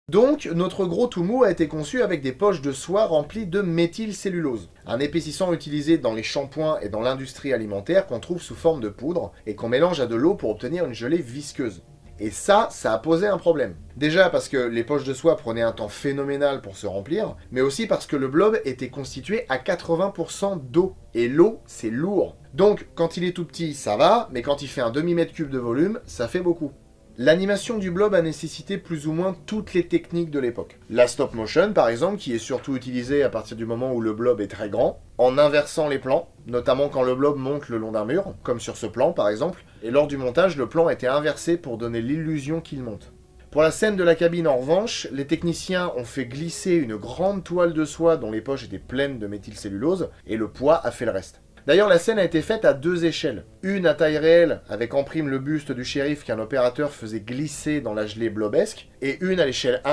Donc, notre gros tout mou a été conçu avec des poches de soie remplies de méthylcellulose, un épaississant utilisé dans les shampoings et dans l'industrie alimentaire qu'on trouve sous forme de poudre et qu'on mélange à de l'eau pour obtenir une gelée visqueuse. Et ça a posé un problème. Déjà parce que les poches de soie prenaient un temps phénoménal pour se remplir, mais aussi parce que le blob était constitué à 80% d'eau. Et l'eau, c'est lourd. Donc, quand il est tout petit, ça va, mais quand il fait un demi-mètre cube de volume, ça fait beaucoup. L'animation du blob a nécessité plus ou moins toutes les techniques de l'époque. La stop motion, par exemple, qui est surtout utilisée à partir du moment où le blob est très grand, en inversant les plans, notamment quand le blob monte le long d'un mur, comme sur ce plan par exemple, et lors du montage, le plan était inversé pour donner l'illusion qu'il monte. Pour la scène de la cabine en revanche, les techniciens ont fait glisser une grande toile de soie dont les poches étaient pleines de méthylcellulose, et le poids a fait le reste. D'ailleurs, la scène a été faite à 2 échelles. Une à taille réelle, avec en prime le buste du shérif qu'un opérateur faisait glisser dans la gelée blobesque, et une à l'échelle 1